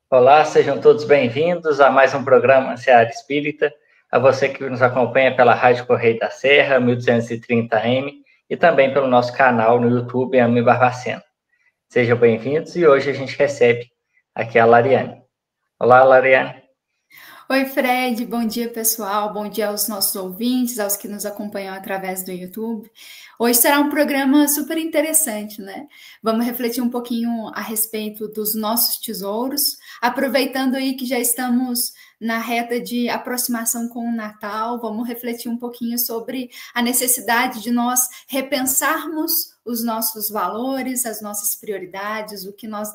Olá, sejam todos bem-vindos a mais um programa Seara Espírita, a você que nos acompanha pela Rádio Correio da Serra, 1230M, e também pelo nosso canal no YouTube, Ami Barbacena. Sejam bem-vindos e hoje a gente recebe aqui a Lariane. Olá, Lariane. Oi, Fred, bom dia, pessoal. Bom dia aos nossos ouvintes, aos que nos acompanham através do YouTube. Hoje será um programa super interessante, né? Vamos refletir um pouquinho a respeito dos nossos tesouros, aproveitando aí que já estamos na reta de aproximação com o Natal, vamos refletir um pouquinho sobre a necessidade de nós repensarmos os nossos valores, as nossas prioridades, o que nós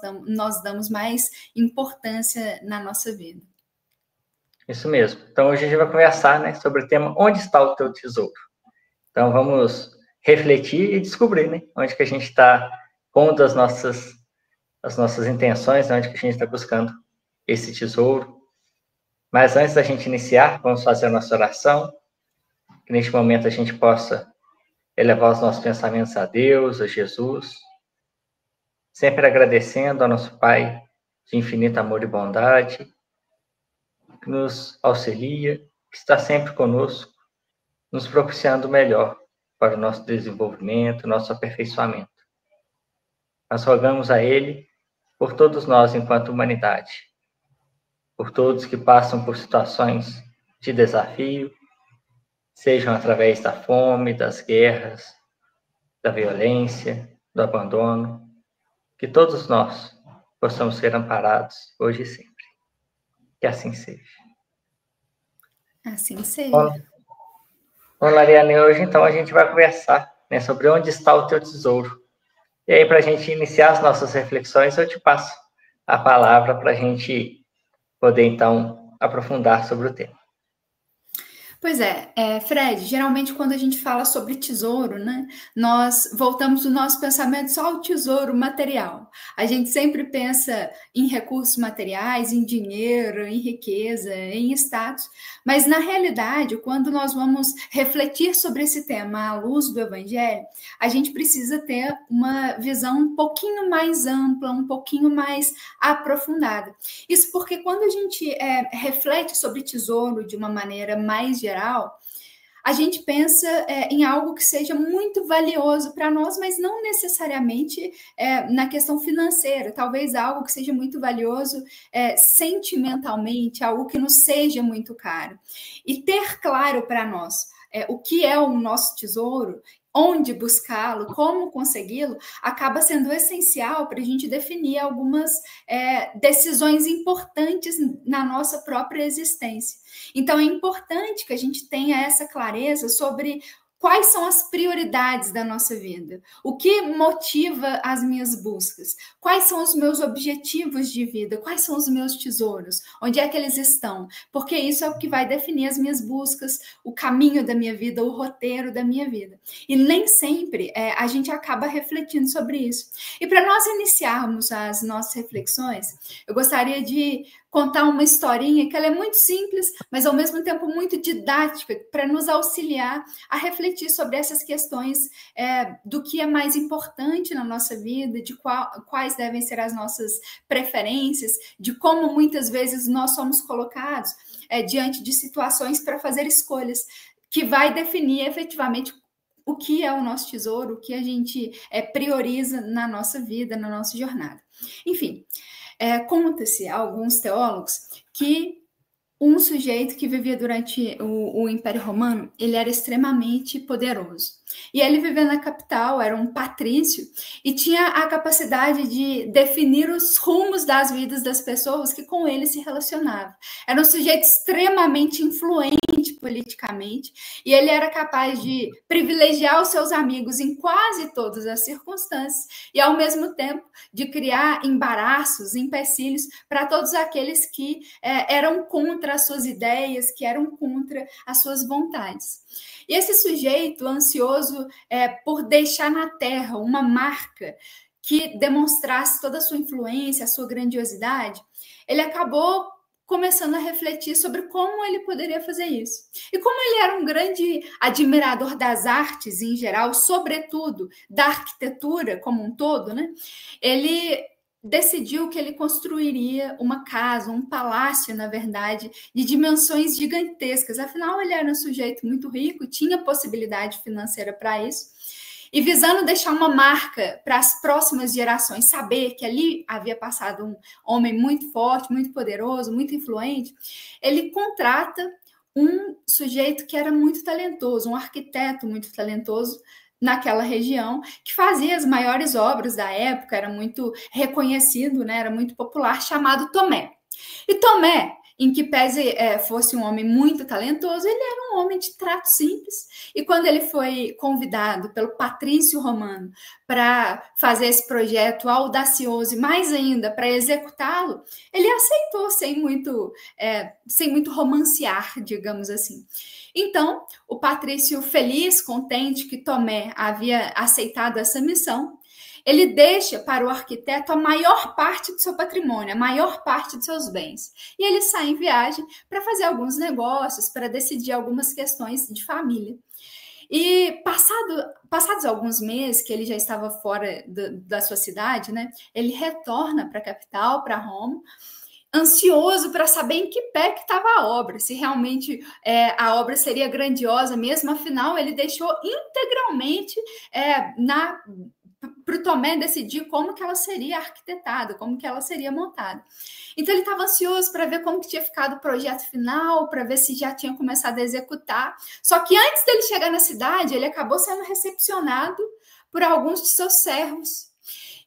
damos mais importância na nossa vida. Isso mesmo. Então, hoje a gente vai conversar, né, sobre o tema Onde está o teu tesouro? Então, vamos refletir e descobrir, né, onde que a gente está pondo as nossas intenções, né, onde que a gente está buscando esse tesouro. Mas antes da gente iniciar, vamos fazer a nossa oração, que neste momento a gente possa elevar os nossos pensamentos a Deus, a Jesus, sempre agradecendo ao nosso Pai de infinito amor e bondade, que nos auxilia, que está sempre conosco, nos propiciando o melhor para o nosso desenvolvimento, nosso aperfeiçoamento. Nós rogamos a Ele por todos nós enquanto humanidade, por todos que passam por situações de desafio, sejam através da fome, das guerras, da violência, do abandono, que todos nós possamos ser amparados hoje e sempre. Que assim seja. Assim seja. Bom, Lariane, hoje então a gente vai conversar, né, sobre onde está o teu tesouro. E aí, para a gente iniciar as nossas reflexões, eu te passo a palavra para a gente poder então aprofundar sobre o tema. Pois é, Fred, geralmente quando a gente fala sobre tesouro, né, nós voltamos o nosso pensamento só ao tesouro material. A gente sempre pensa em recursos materiais, em dinheiro, em riqueza, em status, mas na realidade, quando nós vamos refletir sobre esse tema à luz do Evangelho, a gente precisa ter uma visão um pouquinho mais ampla, um pouquinho mais aprofundada. Isso porque quando a gente reflete sobre tesouro de uma maneira mais geral, a gente pensa em algo que seja muito valioso para nós, mas não necessariamente na questão financeira, talvez algo que seja muito valioso sentimentalmente, algo que nos seja muito caro. E ter claro para nós o que é o nosso tesouro, onde buscá-lo, como consegui-lo, acaba sendo essencial para a gente definir algumas decisões importantes na nossa própria existência. Então, é importante que a gente tenha essa clareza sobre quais são as prioridades da nossa vida, o que motiva as minhas buscas, quais são os meus objetivos de vida, quais são os meus tesouros, onde é que eles estão, porque isso é o que vai definir as minhas buscas, o caminho da minha vida, o roteiro da minha vida. E nem sempre a gente acaba refletindo sobre isso. E para nós iniciarmos as nossas reflexões, eu gostaria de contar uma historinha que ela é muito simples, mas ao mesmo tempo muito didática, para nos auxiliar a refletir sobre essas questões do que é mais importante na nossa vida, de quais devem ser as nossas preferências, de como muitas vezes nós somos colocados diante de situações para fazer escolhas, que vai definir efetivamente o que é o nosso tesouro, o que a gente prioriza na nossa vida, na nossa jornada. Enfim, conta-se a alguns teólogos que um sujeito que vivia durante o Império Romano, ele era extremamente poderoso. E ele vivia na capital, era um patrício, e tinha a capacidade de definir os rumos das vidas das pessoas que com ele se relacionavam. Era um sujeito extremamente influente politicamente, e ele era capaz de privilegiar os seus amigos em quase todas as circunstâncias, e ao mesmo tempo de criar embaraços, empecilhos para todos aqueles que eram contra as suas ideias, que eram contra as suas vontades. E esse sujeito ansioso por deixar na terra uma marca que demonstrasse toda a sua influência, a sua grandiosidade, ele acabou começando a refletir sobre como ele poderia fazer isso. E como ele era um grande admirador das artes em geral, sobretudo da arquitetura como um todo, né? Ele decidiu que ele construiria uma casa, um palácio, na verdade, de dimensões gigantescas. Afinal, ele era um sujeito muito rico, tinha possibilidade financeira para isso. E visando deixar uma marca para as próximas gerações, saber que ali havia passado um homem muito forte, muito poderoso, muito influente, ele contrata um sujeito que era muito talentoso, um arquiteto muito talentoso, naquela região, que fazia as maiores obras da época, era muito reconhecido, né? Era muito popular, chamado Tomé. E Tomé, em que pese fosse um homem muito talentoso, ele era um homem de trato simples. E quando ele foi convidado pelo patrício romano para fazer esse projeto audacioso e mais ainda para executá-lo, ele aceitou sem muito romancear, digamos assim. Então, o patrício, feliz, contente que Tomé havia aceitado essa missão, ele deixa para o arquiteto a maior parte do seu patrimônio, a maior parte de seus bens. E ele sai em viagem para fazer alguns negócios, para decidir algumas questões de família. E passados alguns meses que ele já estava fora da sua cidade, né, ele retorna para a capital, para Roma, ansioso para saber em que pé que estava a obra, se realmente a obra seria grandiosa mesmo, afinal ele deixou integralmente para o Tomé decidir como que ela seria arquitetada, como que ela seria montada. Então ele estava ansioso para ver como que tinha ficado o projeto final, para ver se já tinha começado a executar. Só que antes dele chegar na cidade, ele acabou sendo recepcionado por alguns de seus servos.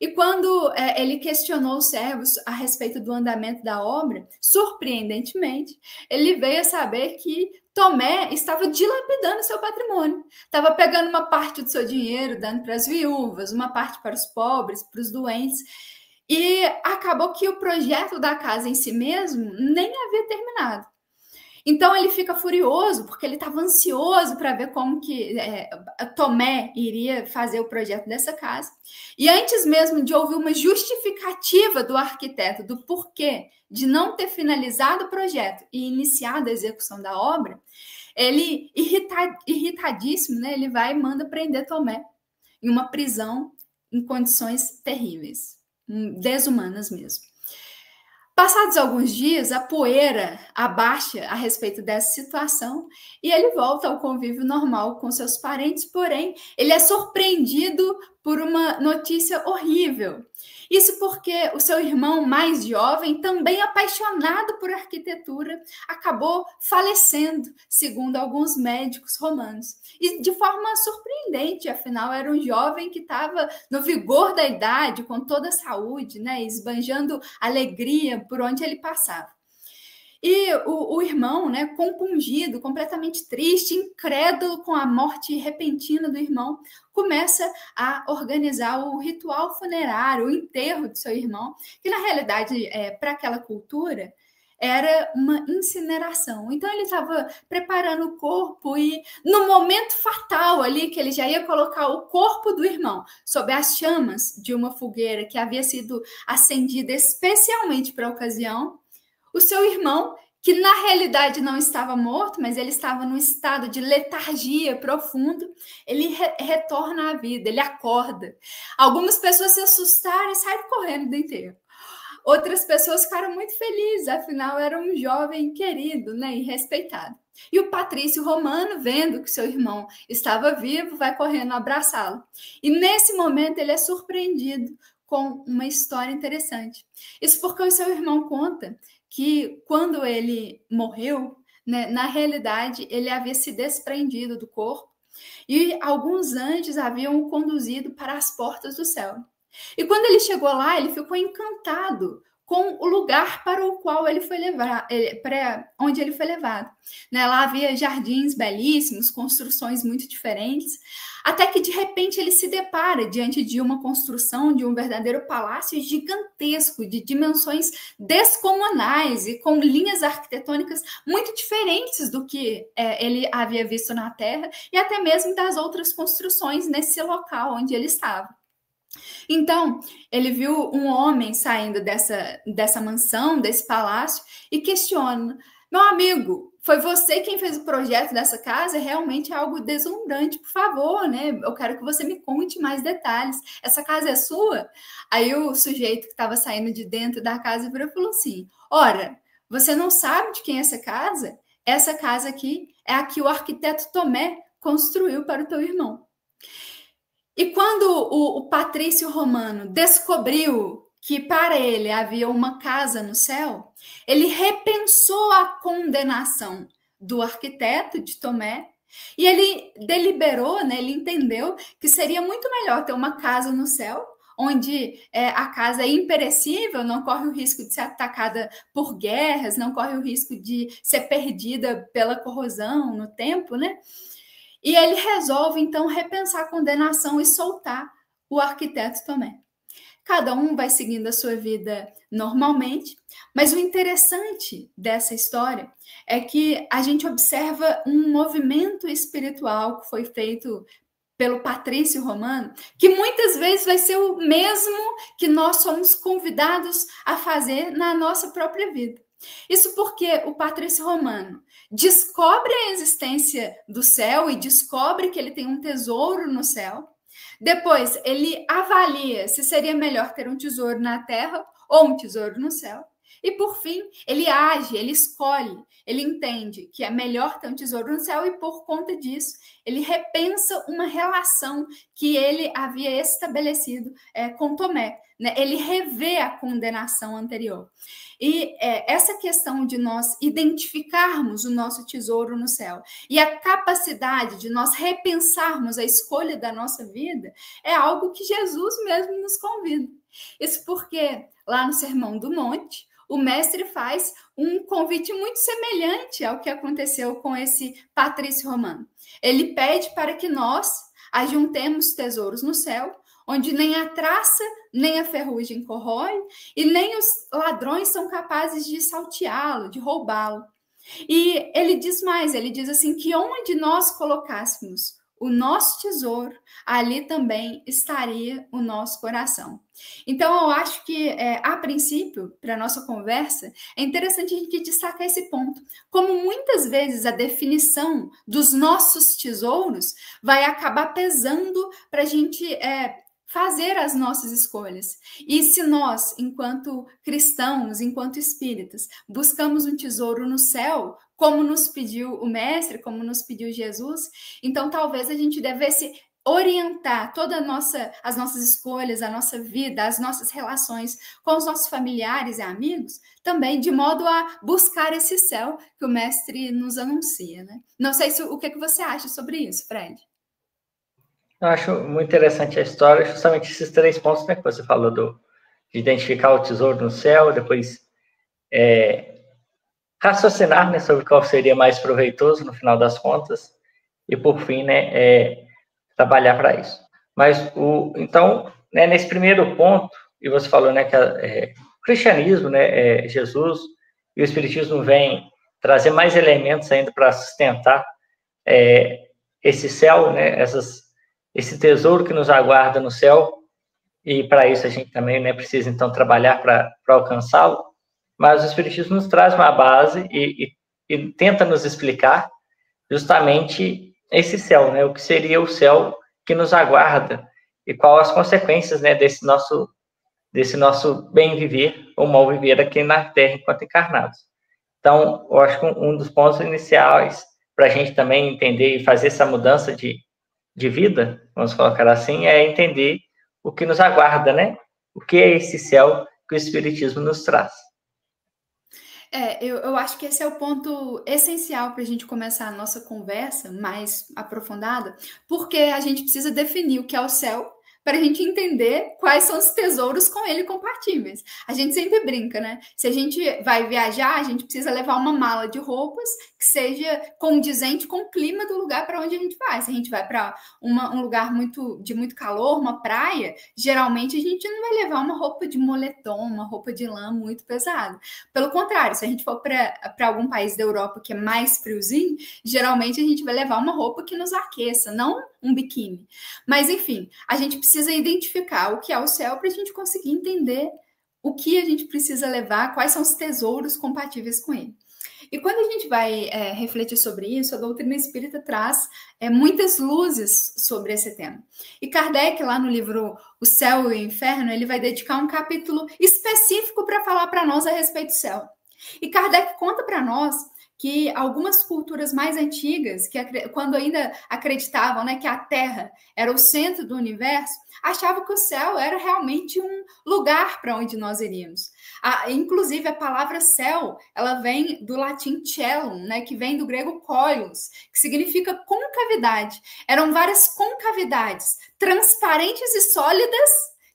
E quando ele questionou os servos a respeito do andamento da obra, surpreendentemente, ele veio a saber que Tomé estava dilapidando seu patrimônio, estava pegando uma parte do seu dinheiro, dando para as viúvas, uma parte para os pobres, para os doentes, e acabou que o projeto da casa em si mesmo nem havia terminado. Então ele fica furioso, porque ele estava ansioso para ver como que Tomé iria fazer o projeto dessa casa. E antes mesmo de ouvir uma justificativa do arquiteto do porquê de não ter finalizado o projeto e iniciado a execução da obra, ele, irritadíssimo, né, ele vai e manda prender Tomé em uma prisão em condições terríveis, desumanas mesmo. Passados alguns dias, a poeira abaixa a respeito dessa situação e ele volta ao convívio normal com seus parentes, porém, ele é surpreendido por uma notícia horrível. Isso porque o seu irmão mais jovem, também apaixonado por arquitetura, acabou falecendo, segundo alguns médicos romanos. E de forma surpreendente, afinal, era um jovem que estava no vigor da idade, com toda a saúde, né, esbanjando alegria por onde ele passava. E o irmão, né, compungido, completamente triste, incrédulo com a morte repentina do irmão, começa a organizar o ritual funerário, o enterro do seu irmão, que na realidade, para aquela cultura, era uma incineração. Então ele estava preparando o corpo e no momento fatal ali, que ele já ia colocar o corpo do irmão sob as chamas de uma fogueira que havia sido acendida especialmente para a ocasião, o seu irmão, que na realidade não estava morto, mas ele estava num estado de letargia profundo, ele retorna à vida, ele acorda. Algumas pessoas se assustaram e saíram correndo do enterro. Outras pessoas ficaram muito felizes, afinal era um jovem querido, né, e respeitado. E o patrício romano, vendo que seu irmão estava vivo, vai correndo abraçá-lo. E nesse momento ele é surpreendido com uma história interessante. Isso porque o seu irmão conta que quando ele morreu, né, na realidade, ele havia se desprendido do corpo e alguns anjos haviam o conduzido para as portas do céu. E quando ele chegou lá, ele ficou encantado com o lugar para o qual ele foi levado, para onde ele foi levado. Né, lá havia jardins belíssimos, construções muito diferentes, até que de repente ele se depara diante de uma construção de um verdadeiro palácio gigantesco, de dimensões descomunais e com linhas arquitetônicas muito diferentes do que ele havia visto na Terra e até mesmo das outras construções nesse local onde ele estava. Então, ele viu um homem saindo dessa mansão, desse palácio, e questiona: meu amigo, foi você quem fez o projeto dessa casa, realmente é algo deslumbrante, por favor, né? Eu quero que você me conte mais detalhes. Essa casa é sua? Aí o sujeito que estava saindo de dentro da casa virou e falou assim: ora, você não sabe de quem é essa casa? Essa casa aqui é a que o arquiteto Tomé construiu para o teu irmão. E quando o patrício romano descobriu que para ele havia uma casa no céu, ele repensou a condenação do arquiteto de Tomé e ele deliberou, né, ele entendeu que seria muito melhor ter uma casa no céu, onde a casa é imperecível, não corre o risco de ser atacada por guerras, não corre o risco de ser perdida pela corrosão no tempo, né? E ele resolve, então, repensar a condenação e soltar o arquiteto Tomé. Cada um vai seguindo a sua vida normalmente, mas o interessante dessa história é que a gente observa um movimento espiritual que foi feito pelo patrício romano, que muitas vezes vai ser o mesmo que nós somos convidados a fazer na nossa própria vida. Isso porque o patrício romano descobre a existência do céu e descobre que ele tem um tesouro no céu. Depois, ele avalia se seria melhor ter um tesouro na terra ou um tesouro no céu. E, por fim, ele age, ele escolhe, ele entende que é melhor ter um tesouro no céu e, por conta disso, ele repensa uma relação que ele havia estabelecido com Tomé. Né? Ele revê a condenação anterior. E essa questão de nós identificarmos o nosso tesouro no céu e a capacidade de nós repensarmos a escolha da nossa vida é algo que Jesus mesmo nos convida. Isso porque lá no Sermão do Monte, o mestre faz um convite muito semelhante ao que aconteceu com esse patrício romano. Ele pede para que nós ajuntemos tesouros no céu, onde nem a traça, nem a ferrugem corrói, e nem os ladrões são capazes de salteá-lo, de roubá-lo. E ele diz mais, ele diz assim, que onde nós colocássemos o nosso tesouro, ali também estaria o nosso coração. Então, eu acho que, a princípio, para a nossa conversa, é interessante a gente destacar esse ponto. Como muitas vezes a definição dos nossos tesouros vai acabar pesando para a gente fazer as nossas escolhas. E se nós, enquanto cristãos, enquanto espíritas, buscamos um tesouro no céu, como nos pediu o Mestre, como nos pediu Jesus, então talvez a gente devesse orientar todas as nossas escolhas, a nossa vida, as nossas relações com os nossos familiares e amigos, também de modo a buscar esse céu que o Mestre nos anuncia, né? Não sei o que você acha sobre isso, Fred. Eu acho muito interessante a história, justamente esses 3 pontos, né, que você falou de identificar o tesouro no céu, depois raciocinar, né, sobre qual seria mais proveitoso no final das contas, e por fim, né, trabalhar para isso. Mas, então, né, nesse primeiro ponto, e você falou, né, que o cristianismo, né, Jesus e o espiritismo vêm trazer mais elementos ainda para sustentar esse céu, né, esse tesouro que nos aguarda no céu, e para isso a gente também, né, precisa, então, trabalhar para alcançá-lo, mas o Espiritismo nos traz uma base e tenta nos explicar justamente esse céu, né, o que seria o céu que nos aguarda e quais as consequências, né, desse nosso bem viver ou mal viver aqui na Terra enquanto encarnados. Então, eu acho que um dos pontos iniciais para a gente também entender e fazer essa mudança de vida, vamos colocar assim, é entender o que nos aguarda, né? O que é esse céu que o Espiritismo nos traz. Eu acho que esse é o ponto essencial para a gente começar a nossa conversa mais aprofundada, porque a gente precisa definir o que é o céu para a gente entender quais são os tesouros com ele compatíveis. A gente sempre brinca, né? Se a gente vai viajar, a gente precisa levar uma mala de roupas que seja condizente com o clima do lugar para onde a gente vai. Se a gente vai para um lugar de muito calor, uma praia, geralmente a gente não vai levar uma roupa de moletom, uma roupa de lã muito pesada. Pelo contrário, se a gente for para algum país da Europa que é mais friozinho, geralmente a gente vai levar uma roupa que nos aqueça, não um biquíni. Mas, enfim, a gente precisa identificar o que é o céu para a gente conseguir entender o que a gente precisa levar, quais são os tesouros compatíveis com ele. E quando a gente vai refletir sobre isso, a doutrina espírita traz muitas luzes sobre esse tema. E Kardec, lá no livro O Céu e o Inferno, ele vai dedicar um capítulo específico para falar para nós a respeito do céu. E Kardec conta para nós que algumas culturas mais antigas, que quando ainda acreditavam, né, que a Terra era o centro do universo, achavam que o céu era realmente um lugar para onde nós iríamos. Inclusive, a palavra céu, ela vem do latim cellum, né, que vem do grego koilos, que significa concavidade. Eram várias concavidades transparentes e sólidas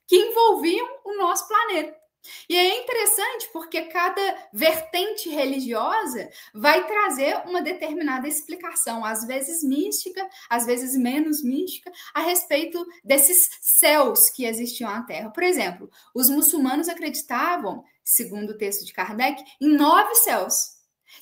que envolviam o nosso planeta. E é interessante porque cada vertente religiosa vai trazer uma determinada explicação, às vezes mística, às vezes menos mística, a respeito desses céus que existiam na Terra. Por exemplo, os muçulmanos acreditavam, segundo o texto de Kardec, em 9 céus.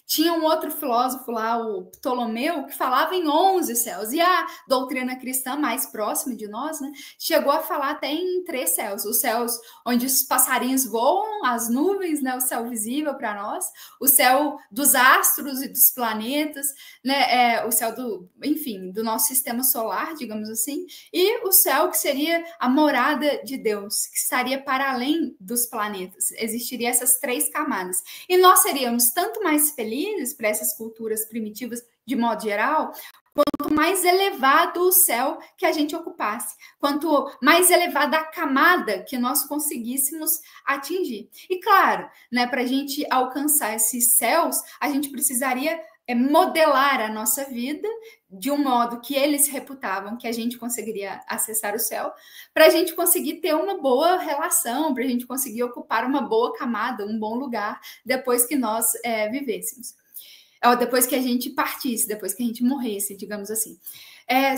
Tinha um outro filósofo lá, o Ptolomeu, que falava em 11 céus. E a doutrina cristã mais próxima de nós, né, chegou a falar até em 3 céus. Os céus onde os passarinhos voam, as nuvens, né, o céu visível para nós, o céu dos astros e dos planetas, né, o céu do nosso sistema solar, digamos assim, e o céu que seria a morada de Deus, que estaria para além dos planetas. Existiria essas 3 camadas. E nós seríamos tanto mais felizes para essas culturas primitivas, de modo geral, quanto mais elevado o céu que a gente ocupasse, quanto mais elevada a camada que nós conseguíssemos atingir. E claro, né, para a gente alcançar esses céus, a gente precisaria modelar a nossa vida de um modo que eles reputavam que a gente conseguiria acessar o céu, para a gente conseguir ter uma boa relação, para a gente conseguir ocupar uma boa camada, um bom lugar, depois que nós vivêssemos. Ou depois que a gente partisse, depois que a gente morresse, digamos assim.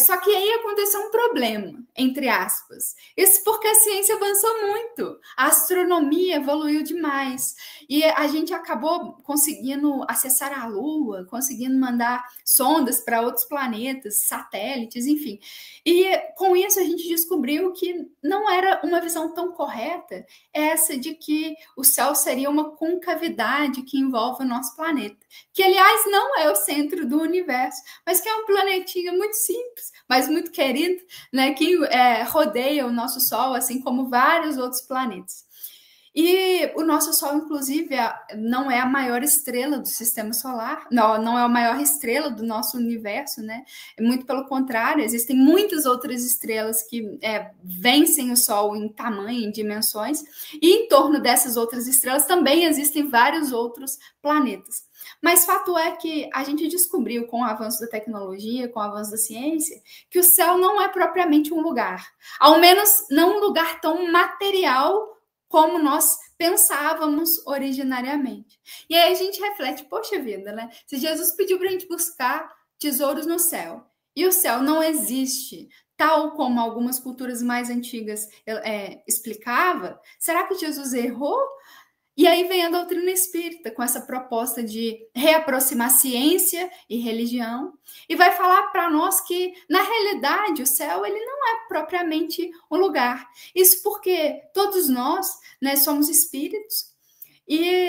Só que aí aconteceu um problema, entre aspas. Isso porque a ciência avançou muito, a astronomia evoluiu demais, e a gente acabou conseguindo acessar a Lua, conseguindo mandar sondas para outros planetas, satélites, enfim. E com isso a gente descobriu que não era uma visão tão correta essa de que o céu seria uma concavidade que envolve o nosso planeta, que aliás não é o centro do universo, mas que é um planetinha muito simples, mas muito querido, né, que rodeia o nosso Sol, assim como vários outros planetas. E o nosso Sol, inclusive, não é a maior estrela do sistema solar, não é a maior estrela do nosso universo, né? Muito pelo contrário, existem muitas outras estrelas que vencem o Sol em tamanho, em dimensões, e em torno dessas outras estrelas também existem vários outros planetas. Mas fato é que a gente descobriu, com o avanço da tecnologia, com o avanço da ciência, que o céu não é propriamente um lugar, ao menos não um lugar tão material como nós pensávamos originariamente. E aí a gente reflete, poxa vida, né? Se Jesus pediu para a gente buscar tesouros no céu, e o céu não existe, tal como algumas culturas mais antigas explicava, será que Jesus errou? E aí vem a doutrina espírita, com essa proposta de reaproximar ciência e religião, e vai falar para nós que, na realidade, o céu ele não é propriamente um lugar. Isso porque todos nós, né, somos espíritos, e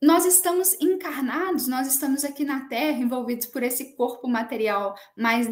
nós estamos encarnados, nós estamos aqui na Terra, envolvidos por esse corpo material mais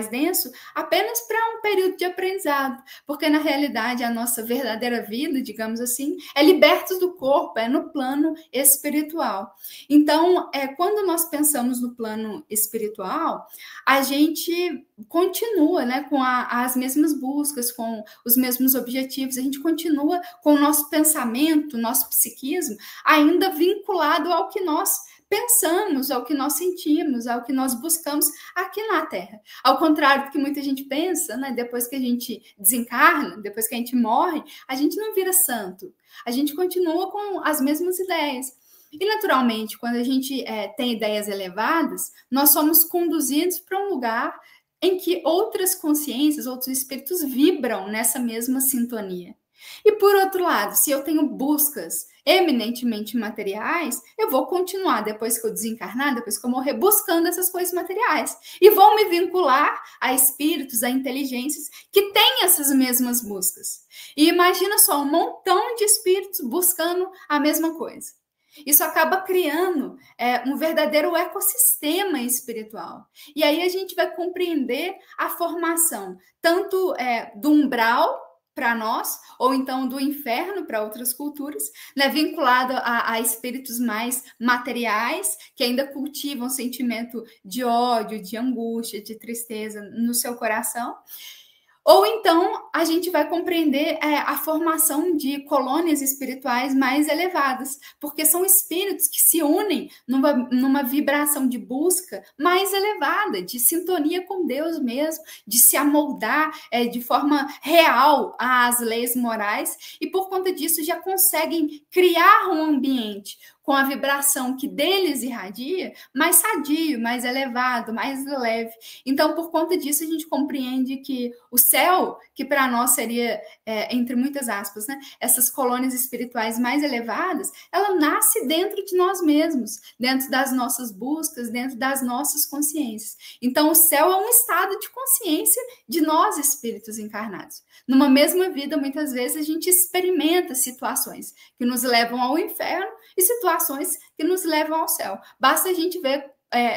denso, apenas para um período de aprendizado, porque na realidade a nossa verdadeira vida, digamos assim, é libertos do corpo, é no plano espiritual. Então, quando nós pensamos no plano espiritual, a gente continua, né, com as mesmas buscas, com os mesmos objetivos, a gente continua com o nosso pensamento, nosso psiquismo, ainda vinculado ao que nós pensamos, ao que nós sentimos, ao que nós buscamos aqui na Terra. Ao contrário do que muita gente pensa, né? Depois que a gente desencarna, depois que a gente morre, a gente não vira santo. A gente continua com as mesmas ideias. E, naturalmente, quando a gente tem ideias elevadas, nós somos conduzidos para um lugar em que outras consciências, outros espíritos vibram nessa mesma sintonia. E, por outro lado, se eu tenho buscas eminentemente materiais, eu vou continuar, depois que eu desencarnar, depois que eu morrer, buscando essas coisas materiais. E vou me vincular a espíritos, a inteligências que têm essas mesmas buscas. E imagina só, um montão de espíritos buscando a mesma coisa. Isso acaba criando um verdadeiro ecossistema espiritual. E aí a gente vai compreender a formação tanto do umbral para nós, ou então do inferno para outras culturas, né, vinculado a espíritos mais materiais, que ainda cultivam sentimento de ódio, de angústia, de tristeza no seu coração. Ou então a gente vai compreender a formação de colônias espirituais mais elevadas, porque são espíritos que se unem numa vibração de busca mais elevada, de sintonia com Deus mesmo, de se amoldar de forma real às leis morais, e por conta disso já conseguem criar um ambiente com a vibração que deles irradia, mais sadio, mais elevado, mais leve. Então, por conta disso, a gente compreende que o céu, que para nós seria, entre muitas aspas, né, essas colônias espirituais mais elevadas, ela nasce dentro de nós mesmos, dentro das nossas buscas, dentro das nossas consciências. Então, o céu é um estado de consciência de nós, espíritos encarnados. Numa mesma vida, muitas vezes, a gente experimenta situações que nos levam ao inferno e situações que nos levam ao céu. Basta a gente ver,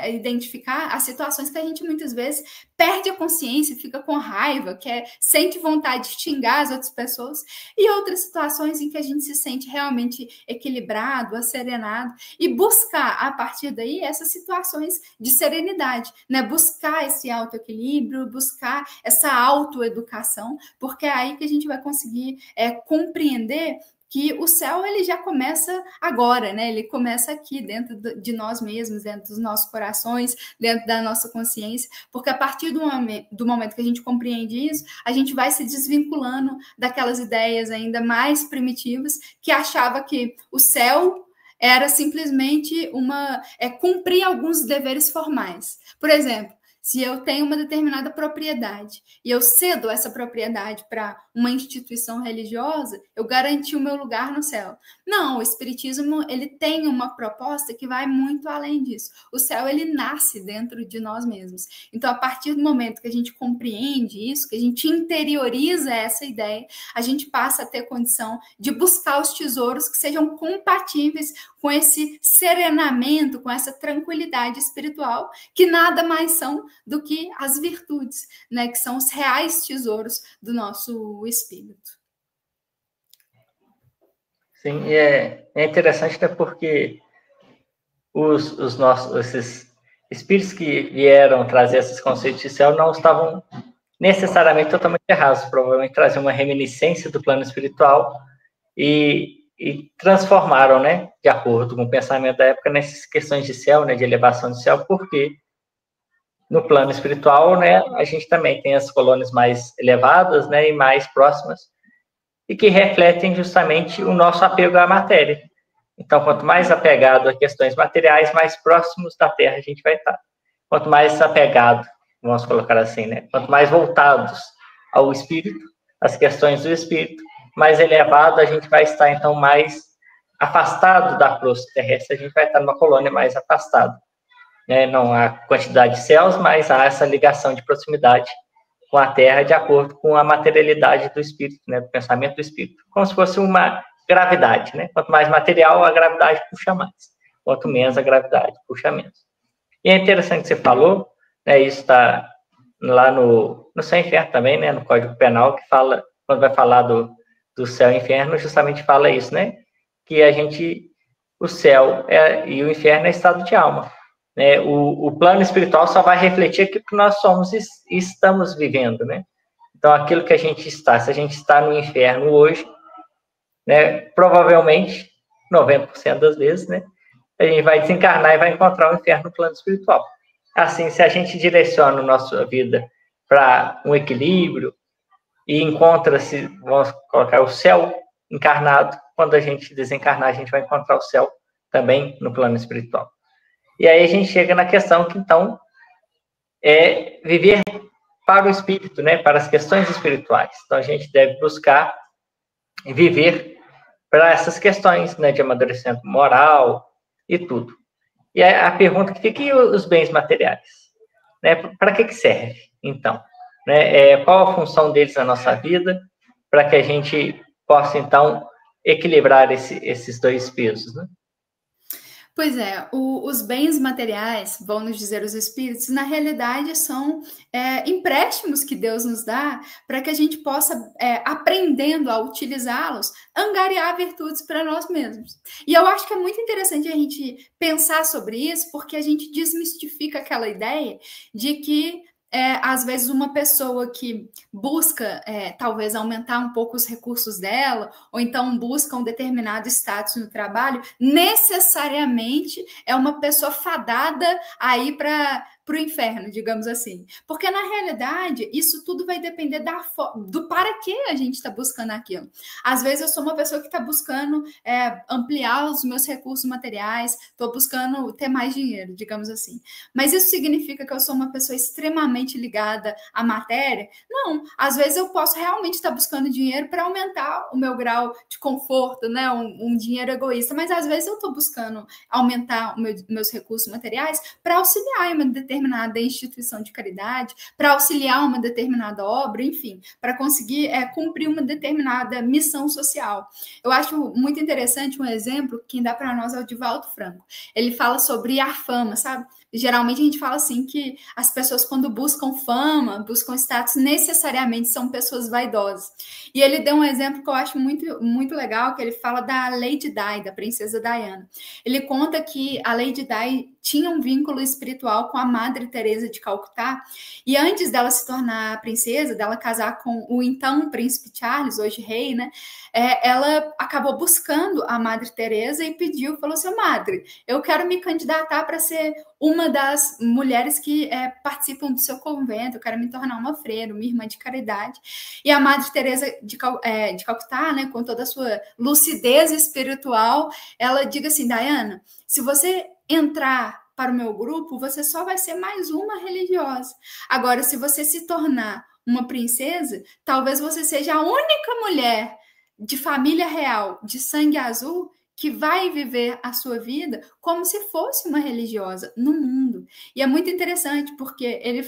identificar as situações que a gente muitas vezes perde a consciência, fica com raiva, sente vontade de xingar as outras pessoas, e outras situações em que a gente se sente realmente equilibrado, asserenado, e buscar, a partir daí, essas situações de serenidade, né? Buscar esse autoequilíbrio, buscar essa autoeducação, porque é aí que a gente vai conseguir compreender que o céu ele já começa agora, né? Ele começa aqui, dentro de nós mesmos, dentro dos nossos corações, dentro da nossa consciência, porque a partir do momento que a gente compreende isso, a gente vai se desvinculando daquelas ideias ainda mais primitivas que achava que o céu era simplesmente cumprir alguns deveres formais. Por exemplo, se eu tenho uma determinada propriedade e eu cedo essa propriedade para uma instituição religiosa, eu garanti o meu lugar no céu. Não, o Espiritismo ele tem uma proposta que vai muito além disso. O céu ele nasce dentro de nós mesmos. Então, a partir do momento que a gente compreende isso, que a gente interioriza essa ideia, a gente passa a ter condição de buscar os tesouros que sejam compatíveis com esse serenamento, com essa tranquilidade espiritual, que nada mais são do que as virtudes, né, que são os reais tesouros do nosso espírito. Sim, e é interessante, né, porque esses espíritos que vieram trazer esses conceitos de céu não estavam necessariamente totalmente errados, provavelmente traziam uma reminiscência do plano espiritual e transformaram, né, de acordo com o pensamento da época, nessas questões de céu, né, de elevação de céu, porque no plano espiritual, né, a gente também tem as colônias mais elevadas, né, e mais próximas, e que refletem justamente o nosso apego à matéria. Então, quanto mais apegado a questões materiais, mais próximos da Terra a gente vai estar. Quanto mais apegado, vamos colocar assim, né, quanto mais voltados ao espírito, às questões do espírito, mais elevado a gente vai estar, então, mais afastado da crosta terrestre, a gente vai estar numa colônia mais afastada. Né? Não há quantidade de céus, mas há essa ligação de proximidade com a Terra de acordo com a materialidade do espírito, né? Do pensamento do espírito. Como se fosse uma gravidade, né? Quanto mais material, a gravidade puxa mais. Quanto menos, a gravidade puxa menos. E é interessante que você falou, né? Isso está lá no Céu e Inferno também, né? No Código Penal, que fala, quando vai falar do céu e inferno, justamente fala isso, né? Que o céu e o inferno é estado de alma. Né? O plano espiritual só vai refletir aquilo que nós somos e estamos vivendo, né? Então, aquilo que a gente está, se a gente está no inferno hoje, né, provavelmente, 90% das vezes, né, a gente vai desencarnar e vai encontrar o inferno no plano espiritual. Assim, se a gente direciona a nossa vida para um equilíbrio e encontra-se, vamos colocar, o céu encarnado, quando a gente desencarnar, a gente vai encontrar o céu também no plano espiritual. E aí a gente chega na questão que, então, é viver para o espírito, né? Para as questões espirituais. Então, a gente deve buscar viver para essas questões, né? De amadurecimento moral e tudo. E a pergunta que fica, e os bens materiais? Né? Para que serve, então? Né? Qual a função deles na nossa vida para que a gente possa, então, equilibrar esses dois pesos, né? Pois é, os bens materiais, vão nos dizer os espíritos, na realidade são empréstimos que Deus nos dá para que a gente possa, aprendendo a utilizá-los, angariar virtudes para nós mesmos. E eu acho que é muito interessante a gente pensar sobre isso, porque a gente desmistifica aquela ideia de que às vezes uma pessoa que busca talvez aumentar um pouco os recursos dela, ou então busca um determinado status no trabalho, necessariamente é uma pessoa fadada a ir para o inferno, digamos assim. Porque, na realidade, isso tudo vai depender do para que a gente está buscando aquilo. Às vezes, eu sou uma pessoa que está buscando ampliar os meus recursos materiais, estou buscando ter mais dinheiro, digamos assim. Mas isso significa que eu sou uma pessoa extremamente ligada à matéria? Não. Às vezes, eu posso realmente estar buscando dinheiro para aumentar o meu grau de conforto, né? Um dinheiro egoísta. Mas, às vezes, eu estou buscando aumentar meus recursos materiais para auxiliar em uma determinada instituição de caridade, para auxiliar uma determinada obra, enfim, para conseguir cumprir uma determinada missão social. Eu acho muito interessante um exemplo, que quem dá para nós é o Divaldo Franco. Ele fala sobre a fama, sabe? Geralmente a gente fala assim que as pessoas, quando buscam fama, buscam status, necessariamente são pessoas vaidosas. E ele deu um exemplo que eu acho muito, muito legal, que ele fala da Lady Di, da princesa Diana. Ele conta que a Lady Di tinha um vínculo espiritual com a Madre Teresa de Calcutá, e antes dela se tornar princesa, dela casar com o então príncipe Charles, hoje rei, né? Ela acabou buscando a Madre Teresa e falou assim: Madre, eu quero me candidatar para ser uma das mulheres que participam do seu convento, eu quero me tornar uma freira, uma irmã de caridade. E a Madre Teresa de Calcutá, né, com toda a sua lucidez espiritual, ela diga assim: Diana, se você entrar para o meu grupo, você só vai ser mais uma religiosa. Agora, se você se tornar uma princesa, talvez você seja a única mulher de família real, de sangue azul, que vai viver a sua vida como se fosse uma religiosa no mundo. E é muito interessante, porque ele,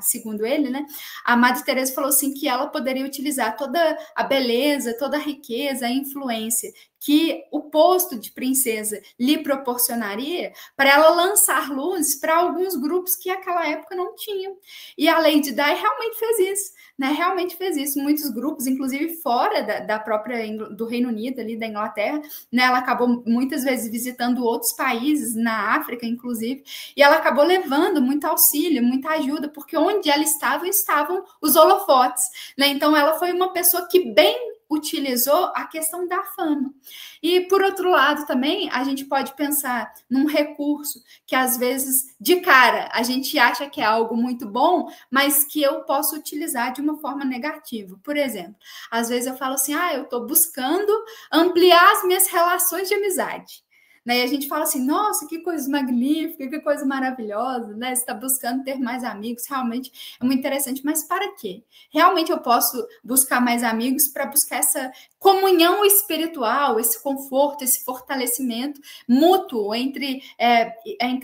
segundo ele, né, a Madre Teresa falou assim que ela poderia utilizar toda a beleza, toda a riqueza, a influência que o posto de princesa lhe proporcionaria para ela lançar luz para alguns grupos que naquela época não tinham. E a Lady Di realmente fez isso, né? Realmente fez isso. Muitos grupos, inclusive fora da própria do Reino Unido, ali da Inglaterra, né? Ela acabou muitas vezes visitando outros países, na África, inclusive, e ela acabou levando muito auxílio, muita ajuda, porque onde ela estava, estavam os holofotes, né? Então, ela foi uma pessoa que bem utilizou a questão da fama. E, por outro lado, também, a gente pode pensar num recurso que, às vezes, de cara, a gente acha que é algo muito bom, mas que eu posso utilizar de uma forma negativa. Por exemplo, às vezes eu falo assim, eu estou buscando ampliar as minhas relações de amizade. Né? E a gente fala assim, nossa, que coisa magnífica, que coisa maravilhosa, né? Você está buscando ter mais amigos, realmente é muito interessante, mas para quê? Realmente eu posso buscar mais amigos para buscar essa comunhão espiritual, esse conforto, esse fortalecimento mútuo entre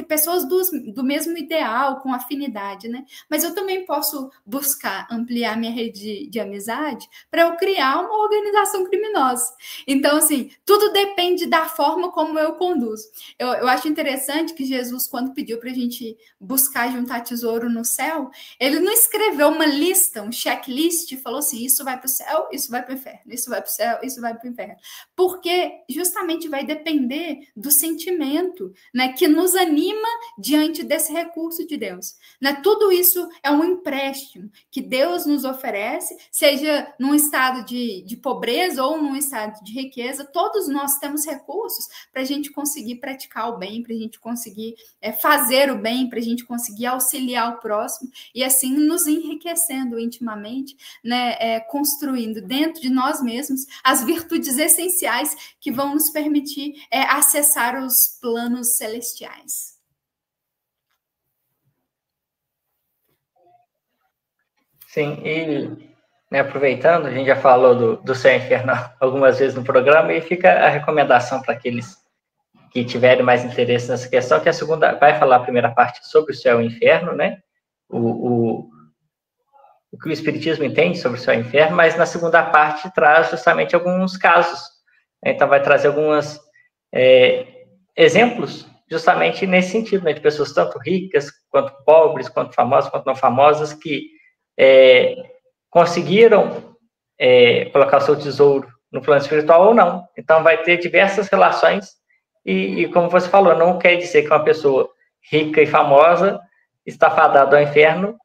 pessoas do mesmo ideal, com afinidade, né? Mas eu também posso buscar ampliar minha rede de amizade para eu criar uma organização criminosa. Então, assim, tudo depende da forma como eu conduzo. Eu acho interessante que Jesus, quando pediu para a gente buscar juntar tesouro no céu, ele não escreveu uma lista, um checklist, e falou assim, isso vai para o céu, isso vai para o inferno, isso vai para o céu, isso vai para o inferno. Porque justamente vai depender do sentimento, né, que nos anima diante desse recurso de Deus. Né? Tudo isso é um empréstimo que Deus nos oferece, seja num estado de pobreza ou num estado de riqueza, todos nós temos recursos para a gente conseguir praticar o bem, para a gente conseguir fazer o bem, para a gente conseguir auxiliar o próximo e assim nos enriquecendo intimamente, né, construindo dentro de nós mesmos as virtudes essenciais que vão nos permitir acessar os planos celestiais. Sim, e né, aproveitando, a gente já falou do céu e inferno algumas vezes no programa, e fica a recomendação para aqueles que tiverem mais interesse nessa questão, que a segunda vai falar a primeira parte sobre o céu e o inferno, né? O que o Espiritismo entende sobre o céu e o inferno, mas na segunda parte traz justamente alguns casos. Então, vai trazer algumas exemplos justamente nesse sentido, né, de pessoas tanto ricas, quanto pobres, quanto famosas, quanto não famosas, que conseguiram colocar o seu tesouro no plano espiritual ou não. Então, vai ter diversas relações e como você falou, não quer dizer que uma pessoa rica e famosa está fadada ao inferno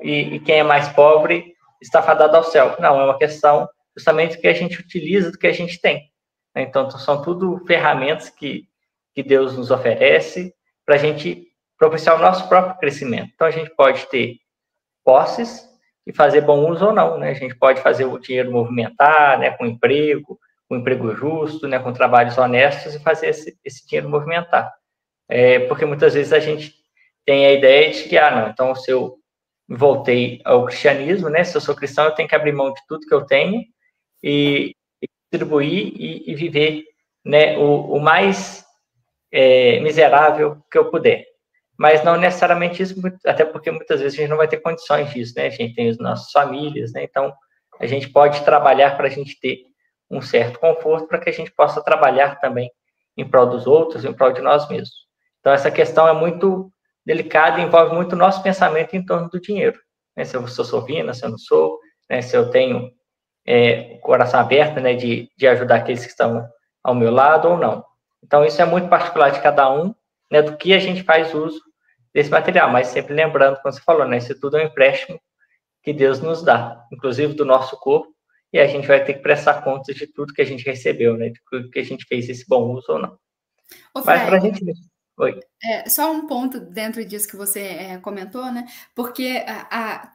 e quem é mais pobre está fadado ao céu. Não, é uma questão justamente do que a gente utiliza, do que a gente tem. Então, são tudo ferramentas que Deus nos oferece para a gente propiciar o nosso próprio crescimento. Então, a gente pode ter posses e fazer bom uso ou não, né? A gente pode fazer o dinheiro movimentar, né, com emprego justo, né, com trabalhos honestos e fazer esse dinheiro movimentar. Porque muitas vezes a gente tem a ideia de que, não, então se eu voltei ao cristianismo, né, se eu sou cristão, eu tenho que abrir mão de tudo que eu tenho e distribuir e viver, né, o mais miserável que eu puder. Mas não necessariamente isso, até porque muitas vezes a gente não vai ter condições disso, né? A gente tem as nossas famílias, né? Então, a gente pode trabalhar para a gente ter um certo conforto, para que a gente possa trabalhar também em prol dos outros, em prol de nós mesmos. Então, essa questão é muito delicada e envolve muito o nosso pensamento em torno do dinheiro. Né? Se eu sou fina, se eu não sou, né? Se eu tenho o coração aberto, né? De ajudar aqueles que estão ao meu lado ou não. Então, isso é muito particular de cada um, né? Do que a gente faz uso desse material, mas sempre lembrando, como você falou, né? Isso tudo é um empréstimo que Deus nos dá, inclusive do nosso corpo, e a gente vai ter que prestar contas de tudo que a gente recebeu, né? De tudo que a gente fez esse bom uso ou não. Ô, mas para a gente... Oi. Só um ponto dentro disso que você comentou, né? Porque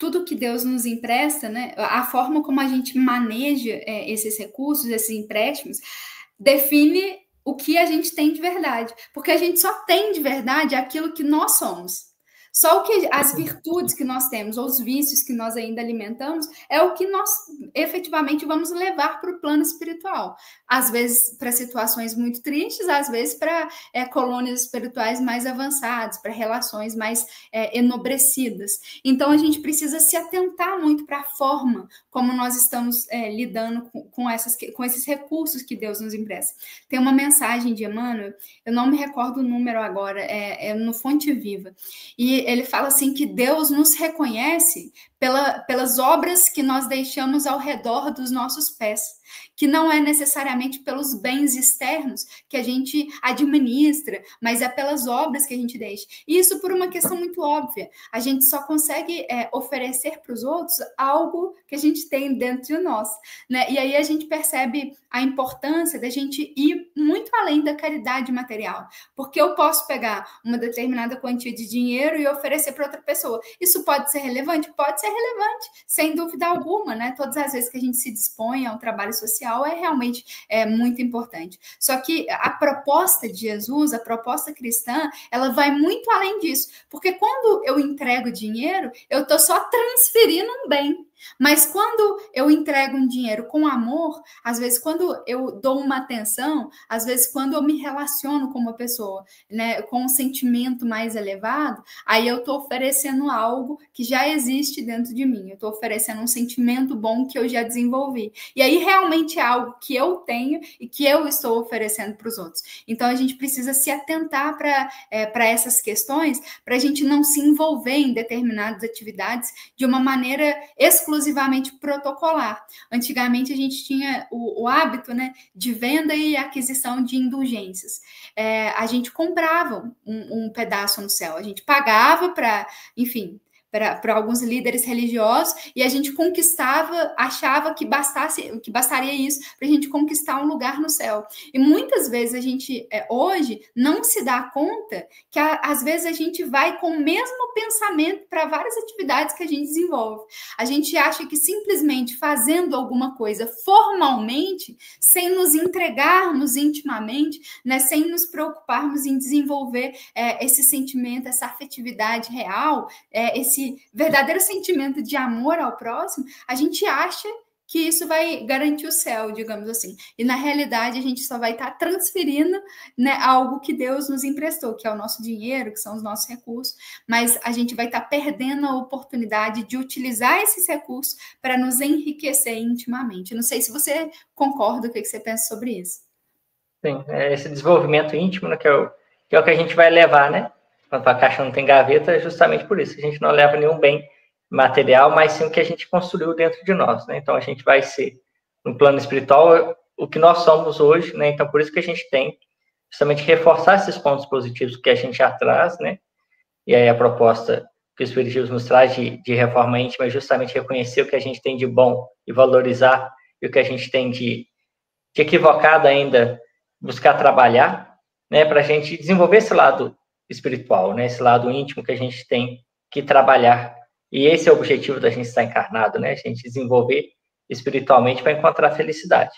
tudo que Deus nos empresta, né? A forma como a gente maneja esses recursos, esses empréstimos, define o que a gente tem de verdade. Porque a gente só tem de verdade aquilo que nós somos. Só o que as virtudes que nós temos, ou os vícios que nós ainda alimentamos, é o que nós efetivamente vamos levar para o plano espiritual. Às vezes para situações muito tristes, às vezes para colônias espirituais mais avançadas, para relações mais enobrecidas. Então a gente precisa se atentar muito para a forma como nós estamos lidando com esses recursos que Deus nos empresta. Tem uma mensagem de Emmanuel, eu não me recordo o número agora, é no Fonte Viva, e ele fala assim que Deus nos reconhece pelas obras que nós deixamos ao redor dos nossos pés, que não é necessariamente pelos bens externos que a gente administra, mas é pelas obras que a gente deixa. E isso por uma questão muito óbvia. A gente só consegue oferecer para os outros algo que a gente tem dentro de nós, né? E aí a gente percebe a importância da gente ir muito além da caridade material, porque eu posso pegar uma determinada quantia de dinheiro e oferecer para outra pessoa. Isso pode ser relevante? Pode ser relevante, sem dúvida alguma, né? Todas as vezes que a gente se dispõe a um trabalho social é realmente muito importante. Só que a proposta de Jesus, a proposta cristã, ela vai muito além disso, porque quando eu entrego dinheiro, eu estou só transferindo um bem. Mas quando eu entrego um dinheiro com amor, às vezes quando eu dou uma atenção, às vezes quando eu me relaciono com uma pessoa, né, com um sentimento mais elevado, aí eu estou oferecendo algo que já existe dentro de mim, eu estou oferecendo um sentimento bom que eu já desenvolvi. E aí realmente é algo que eu tenho e que eu estou oferecendo para os outros. Então a gente precisa se atentar para essas questões, para a gente não se envolver em determinadas atividades de uma maneira exclusivamente protocolar. Antigamente a gente tinha o hábito, né, de venda e aquisição de indulgências. A gente comprava um pedaço no céu, a gente pagava para, enfim, para alguns líderes religiosos, e a gente conquistava, achava que bastaria isso para a gente conquistar um lugar no céu. E muitas vezes a gente, hoje, não se dá conta que às vezes a gente vai com o mesmo pensamento para várias atividades que a gente desenvolve. A gente acha que simplesmente fazendo alguma coisa formalmente, sem nos entregarmos intimamente, né, sem nos preocuparmos em desenvolver esse sentimento, essa afetividade real, esse verdadeiro sentimento de amor ao próximo, a gente acha que isso vai garantir o céu, digamos assim. E na realidade a gente só vai estar transferindo, né, algo que Deus nos emprestou, que é o nosso dinheiro, que são os nossos recursos, mas a gente vai estar perdendo a oportunidade de utilizar esses recursos para nos enriquecer intimamente. Não sei se você concorda, o que você pensa sobre isso. Sim, é esse desenvolvimento íntimo, né, que é o que a gente vai levar, né? Quando a caixa não tem gaveta, é justamente por isso. A gente não leva nenhum bem material, mas sim o que a gente construiu dentro de nós, né? Então, a gente vai ser, no plano espiritual, o que nós somos hoje, né? Então, por isso que a gente tem justamente reforçar esses pontos positivos que a gente já traz, né? E aí a proposta que o Espiritismo nos traz de reforma íntima é justamente reconhecer o que a gente tem de bom e valorizar, e o que a gente tem de equivocado ainda buscar trabalhar, né, para a gente desenvolver esse lado espiritual, né, esse lado íntimo que a gente tem que trabalhar. E esse é o objetivo da gente estar encarnado, né, a gente desenvolver espiritualmente para encontrar felicidade.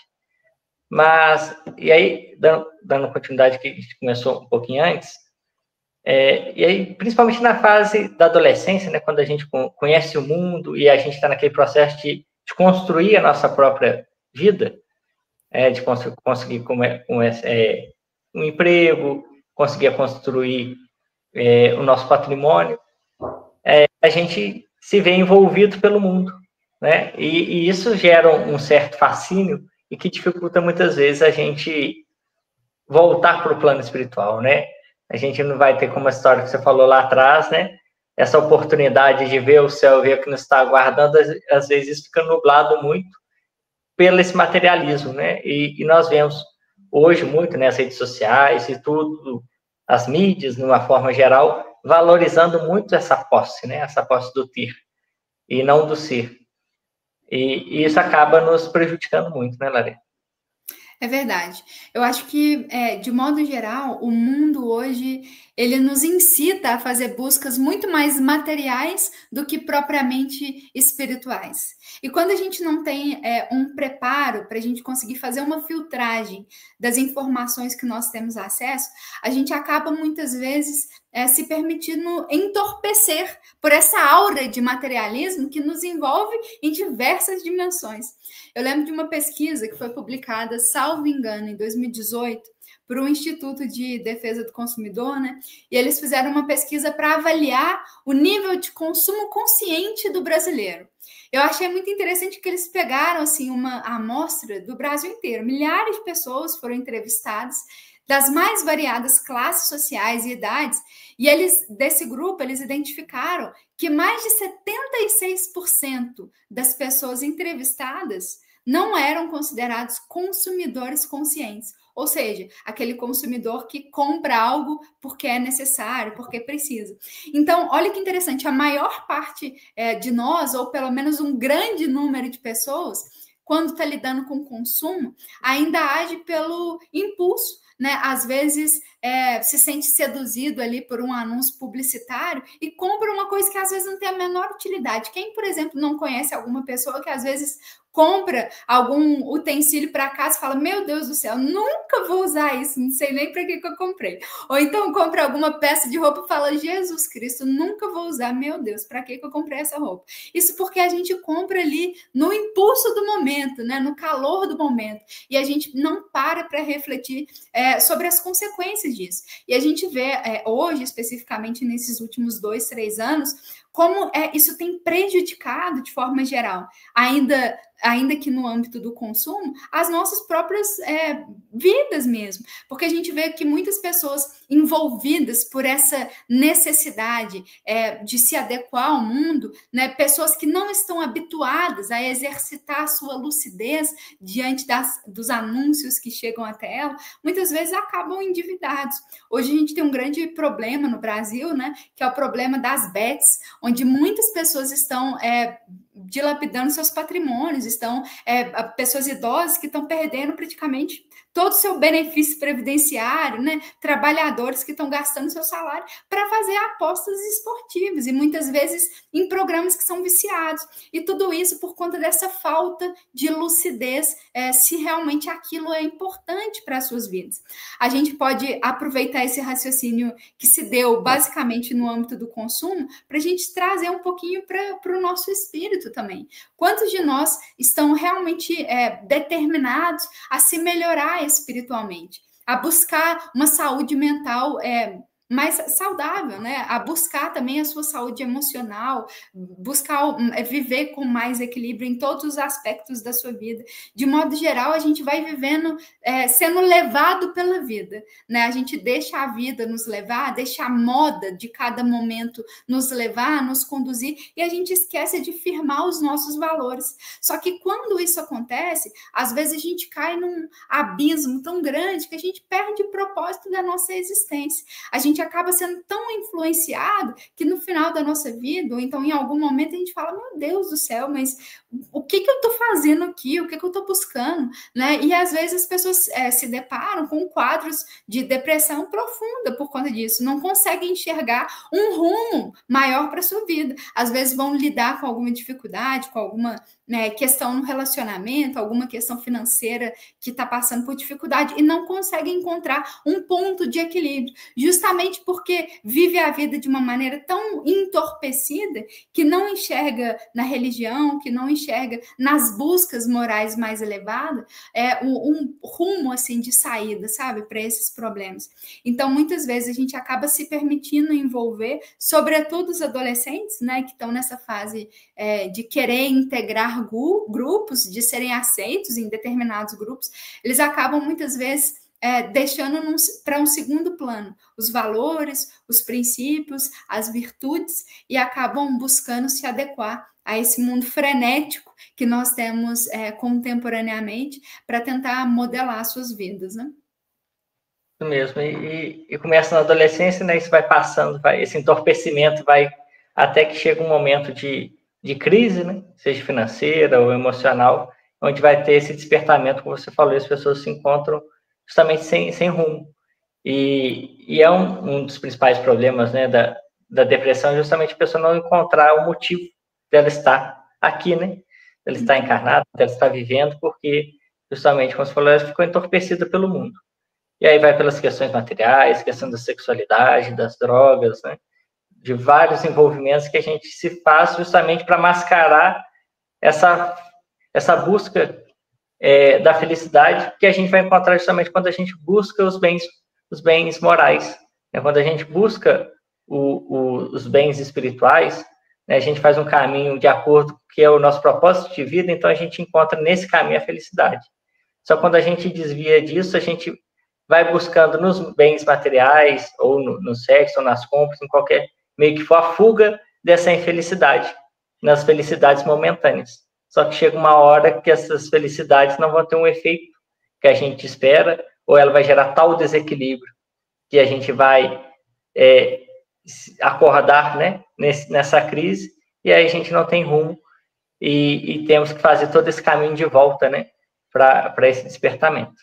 Mas, e aí, dando continuidade que a gente começou um pouquinho antes, e aí, principalmente na fase da adolescência, né, quando a gente conhece o mundo e a gente está naquele processo de construir a nossa própria vida, de conseguir um emprego, conseguir construir o nosso patrimônio, a gente se vê envolvido pelo mundo, né? E isso gera um certo fascínio e que dificulta muitas vezes a gente voltar para o plano espiritual, né? A gente não vai ter, como a história que você falou lá atrás, né? Essa oportunidade de ver o céu, ver o que nos está aguardando, às vezes fica nublado muito pelo esse materialismo, né? E nós vemos hoje muito nas redes sociais e tudo, as mídias, de uma forma geral, valorizando muito essa posse, né? Essa posse do ter e não do ser. E isso acaba nos prejudicando muito, né, Larissa? É verdade. Eu acho que, de modo geral, o mundo hoje, ele nos incita a fazer buscas muito mais materiais do que propriamente espirituais. E quando a gente não tem um preparo para a gente conseguir fazer uma filtragem das informações que nós temos acesso, a gente acaba muitas vezes se permitindo entorpecer por essa aura de materialismo que nos envolve em diversas dimensões. Eu lembro de uma pesquisa que foi publicada, salvo engano, em 2018, por um Instituto de Defesa do Consumidor, né? E eles fizeram uma pesquisa para avaliar o nível de consumo consciente do brasileiro. Eu achei muito interessante que eles pegaram assim uma amostra do Brasil inteiro. Milhares de pessoas foram entrevistadas das mais variadas classes sociais e idades, e eles, desse grupo, eles identificaram que mais de 76% das pessoas entrevistadas não eram considerados consumidores conscientes, ou seja, aquele consumidor que compra algo porque é necessário, porque precisa. Então, olha que interessante, a maior parte de nós, ou pelo menos um grande número de pessoas, quando está lidando com consumo, ainda age pelo impulso, né? Às vezes se sente seduzido ali por um anúncio publicitário e compra uma coisa que às vezes não tem a menor utilidade. Quem, por exemplo, não conhece alguma pessoa que às vezes compra algum utensílio para casa e fala, meu Deus do céu, nunca vou usar isso, não sei nem para que eu comprei. Ou então compra alguma peça de roupa e fala, Jesus Cristo, nunca vou usar, meu Deus, para que eu comprei essa roupa? Isso porque a gente compra ali no impulso do momento, né? No calor do momento, e a gente não para refletir sobre as consequências disso. E a gente vê hoje, especificamente nesses últimos 2, 3 anos, como isso tem prejudicado de forma geral, ainda que no âmbito do consumo, as nossas próprias vidas mesmo. Porque a gente vê que muitas pessoas envolvidas por essa necessidade de se adequar ao mundo, né, pessoas que não estão habituadas a exercitar a sua lucidez diante dos anúncios que chegam até ela, muitas vezes acabam endividados. Hoje a gente tem um grande problema no Brasil, né, que é o problema das bets, onde muitas pessoas estão dilapidando seus patrimônios, estão pessoas idosas que estão perdendo praticamente todo o seu benefício previdenciário, né? Trabalhadores que estão gastando seu salário para fazer apostas esportivas e muitas vezes em programas que são viciados. E tudo isso por conta dessa falta de lucidez, se realmente aquilo é importante para as suas vidas. A gente pode aproveitar esse raciocínio que se deu basicamente no âmbito do consumo para a gente trazer um pouquinho para o nosso espírito também. Quantos de nós estão realmente determinados a se melhorar espiritualmente, a buscar uma saúde mental mais saudável, né? A buscar também a sua saúde emocional, buscar viver com mais equilíbrio em todos os aspectos da sua vida. De modo geral, a gente vai vivendo, sendo levado pela vida, né? A gente deixa a vida nos levar, deixa a moda de cada momento nos levar, nos conduzir, e a gente esquece de firmar os nossos valores. Só que quando isso acontece, às vezes a gente cai num abismo tão grande que a gente perde o propósito da nossa existência. A gente acaba sendo tão influenciado que no final da nossa vida, ou então em algum momento a gente fala, meu Deus do céu, mas o que eu estou fazendo aqui? O que eu estou buscando? Né? E às vezes as pessoas se deparam com quadros de depressão profunda por conta disso, não conseguem enxergar um rumo maior para a sua vida. Às vezes vão lidar com alguma dificuldade, com alguma questão no relacionamento, alguma questão financeira que está passando por dificuldade e não consegue encontrar um ponto de equilíbrio, justamente porque vive a vida de uma maneira tão entorpecida que não enxerga na religião, que não enxerga nas buscas morais mais elevadas, um rumo assim de saída, sabe, para esses problemas. Então, muitas vezes a gente acaba se permitindo envolver, sobretudo os adolescentes, né, que estão nessa fase de querer integrar grupos, de serem aceitos em determinados grupos, eles acabam muitas vezes deixando para um segundo plano os valores, os princípios, as virtudes, e acabam buscando se adequar a esse mundo frenético que nós temos contemporaneamente para tentar modelar suas vidas, né? Isso mesmo, e começa na adolescência, né? Isso vai passando, esse entorpecimento vai até que chega um momento de crise, né? Seja financeira ou emocional, onde vai ter esse despertamento, como você falou, as pessoas se encontram justamente sem rumo. E é um dos principais problemas, né, da depressão, justamente a pessoa não encontrar o motivo dela estar aqui, né? Dela estar encarnada, dela estar vivendo, porque justamente, como você falou, ela ficou entorpecida pelo mundo. E aí vai pelas questões materiais, questão da sexualidade, das drogas, né? De vários envolvimentos que a gente se faz justamente para mascarar essa busca da felicidade que a gente vai encontrar justamente quando a gente busca os bens morais. Né? Quando a gente busca os bens espirituais, né? A gente faz um caminho de acordo com o que é o nosso propósito de vida, então a gente encontra nesse caminho a felicidade. Só quando a gente desvia disso, a gente vai buscando nos bens materiais, ou no sexo, ou nas compras, em qualquer meio que for a fuga dessa infelicidade, nas felicidades momentâneas. Só que chega uma hora que essas felicidades não vão ter um efeito que a gente espera, ou ela vai gerar tal desequilíbrio que a gente vai acordar, né, nessa crise, e aí a gente não tem rumo, e temos que fazer todo esse caminho de volta, né, para esse despertamento.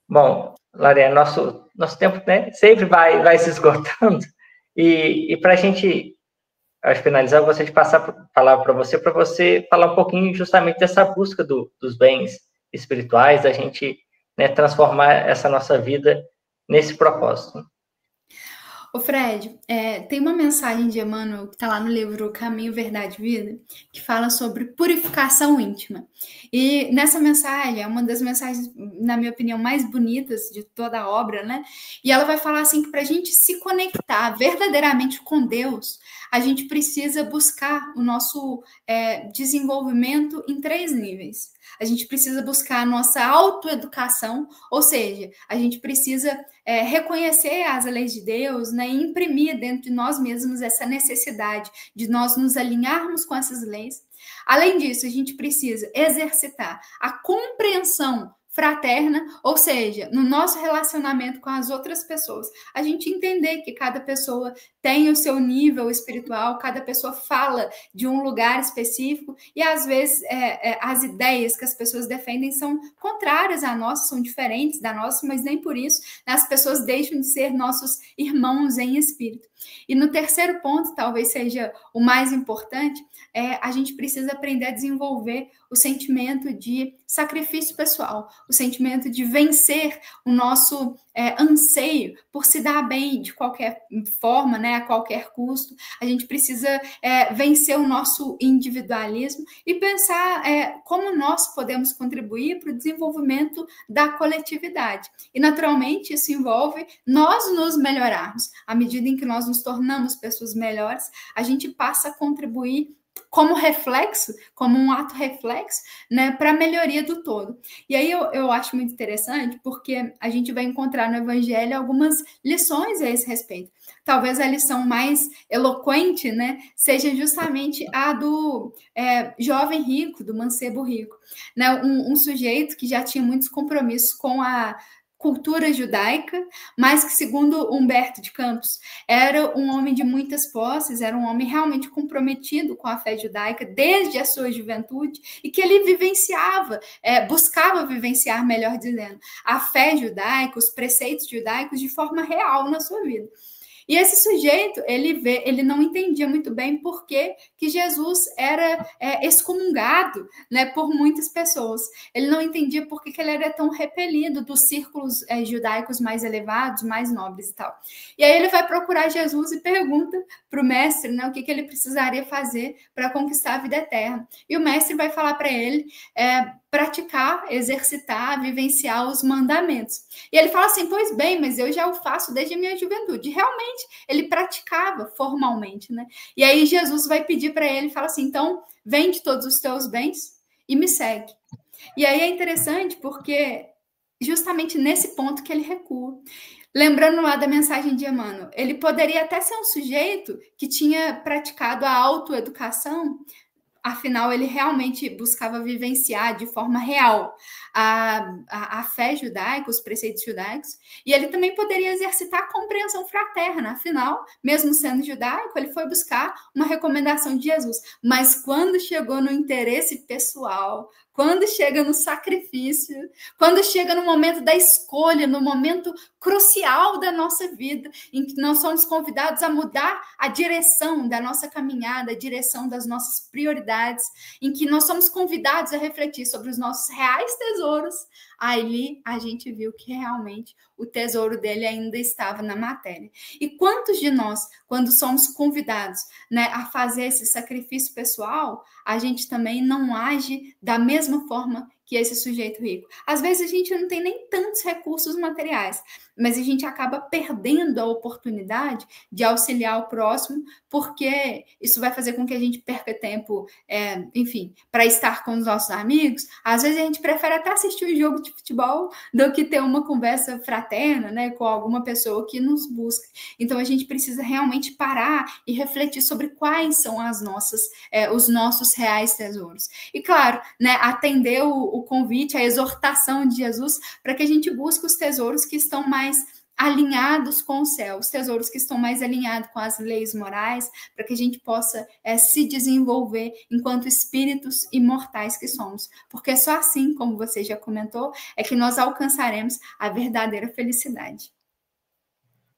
Bom, Lariane, nosso tempo, né, sempre vai se esgotando, e para a gente, ao finalizar, eu gostaria de passar a palavra para você falar um pouquinho justamente dessa busca dos bens espirituais, da gente, né, transformar essa nossa vida nesse propósito. Ô Fred, tem uma mensagem de Emmanuel que está lá no livro Caminho, Verdade e Vida, que fala sobre purificação íntima. E nessa mensagem, é uma das mensagens, na minha opinião, mais bonitas de toda a obra, né? E ela vai falar assim que para a gente se conectar verdadeiramente com Deus, a gente precisa buscar o nosso desenvolvimento em 3 níveis. A gente precisa buscar a nossa autoeducação, ou seja, a gente precisa reconhecer as leis de Deus, né, e imprimir dentro de nós mesmos essa necessidade de nós nos alinharmos com essas leis. Além disso, a gente precisa exercitar a compreensão fraterna, ou seja, no nosso relacionamento com as outras pessoas, a gente entender que cada pessoa tem o seu nível espiritual, cada pessoa fala de um lugar específico e às vezes as ideias que as pessoas defendem são contrárias à nossa, são diferentes da nossa, mas nem por isso as pessoas deixam de ser nossos irmãos em espírito. E no terceiro ponto, talvez seja o mais importante, a gente precisa aprender a desenvolver o sentimento de sacrifício pessoal, o sentimento de vencer o nosso anseio por se dar bem de qualquer forma, né, a qualquer custo. A gente precisa vencer o nosso individualismo e pensar como nós podemos contribuir para o desenvolvimento da coletividade. E, naturalmente, isso envolve nós nos melhorarmos. À medida em que nós nos tornamos pessoas melhores, a gente passa a contribuir como reflexo, como um ato reflexo, né, para a melhoria do todo. E aí eu acho muito interessante, porque a gente vai encontrar no Evangelho algumas lições a esse respeito. Talvez a lição mais eloquente, né, seja justamente a do jovem rico, do mancebo rico, né, um sujeito que já tinha muitos compromissos com a cultura judaica, mas que, segundo Humberto de Campos, era um homem de muitas posses, era um homem realmente comprometido com a fé judaica desde a sua juventude, e que ele vivenciava, buscava vivenciar, melhor dizendo, a fé judaica, os preceitos judaicos de forma real na sua vida. E esse sujeito, ele não entendia muito bem por que Jesus era excomungado, né, por muitas pessoas. Ele não entendia por que ele era tão repelido dos círculos judaicos mais elevados, mais nobres e tal. E aí ele vai procurar Jesus e pergunta para o mestre, né, o que ele precisaria fazer para conquistar a vida eterna. E o mestre vai falar para ele praticar, exercitar, vivenciar os mandamentos. E ele fala assim, pois bem, mas eu já o faço desde a minha juventude. Realmente, ele praticava formalmente, né? E aí Jesus vai pedir para ele, fala assim, então, vende todos os teus bens e me segue. E aí é interessante porque justamente nesse ponto que ele recua. Lembrando lá da mensagem de Emmanuel, ele poderia até ser um sujeito que tinha praticado a autoeducação. Afinal, ele realmente buscava vivenciar de forma real a fé judaica, os preceitos judaicos, e ele também poderia exercitar a compreensão fraterna. Afinal, mesmo sendo judaico, ele foi buscar uma recomendação de Jesus. Mas quando chegou no interesse pessoal, quando chega no sacrifício, quando chega no momento da escolha, no momento crucial da nossa vida, em que nós somos convidados a mudar a direção da nossa caminhada, a direção das nossas prioridades, em que nós somos convidados a refletir sobre os nossos reais tesouros, ali a gente viu que realmente o tesouro dele ainda estava na matéria. E quantos de nós, quando somos convidados, né, a fazer esse sacrifício pessoal, a gente também não age da mesma forma que esse sujeito rico? Às vezes a gente não tem nem tantos recursos materiais, mas a gente acaba perdendo a oportunidade de auxiliar o próximo, porque isso vai fazer com que a gente perca tempo, enfim, para estar com os nossos amigos. Às vezes a gente prefere até assistir um jogo de futebol do que ter uma conversa fraterna, né, com alguma pessoa que nos busca. Então a gente precisa realmente parar e refletir sobre quais são os nossos reais tesouros. E claro, né, atender o convite, a exortação de Jesus para que a gente busque os tesouros que estão mais alinhados com o céu, os tesouros que estão mais alinhados com as leis morais, para que a gente possa se desenvolver enquanto espíritos imortais que somos. Porque só assim, como você já comentou, é que nós alcançaremos a verdadeira felicidade.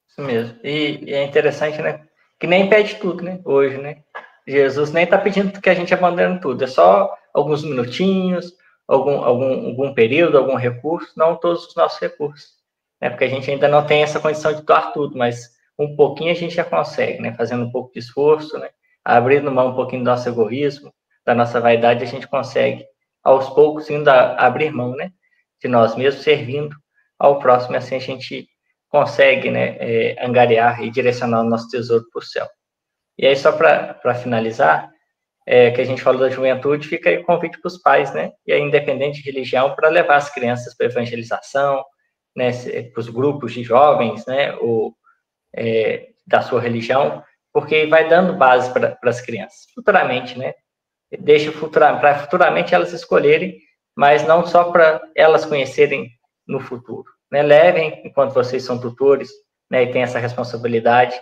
Isso mesmo. E é interessante, né? Que nem pede tudo, né? Hoje, né? Jesus nem está pedindo que a gente abandone tudo. É só alguns minutinhos, algum período, algum recurso, não todos os nossos recursos. Né? Porque a gente ainda não tem essa condição de doar tudo, mas um pouquinho a gente já consegue, né? Fazendo um pouco de esforço, né? Abrindo mão um pouquinho do nosso egoísmo, da nossa vaidade, a gente consegue, aos poucos, ainda abrir mão, né? De nós mesmos, servindo ao próximo, assim a gente consegue, né? Angariar e direcionar o nosso tesouro para o céu. E aí, só para finalizar, que a gente falou da juventude, fica aí o convite para os pais, né? E aí, independente de religião, para levar as crianças para evangelização, né? Para os grupos de jovens, né? Da sua religião, porque vai dando base para as crianças, futuramente, né? Deixa para futuramente elas escolherem, mas não só para elas conhecerem no futuro, né? Levem, enquanto vocês são tutores, né? E têm essa responsabilidade,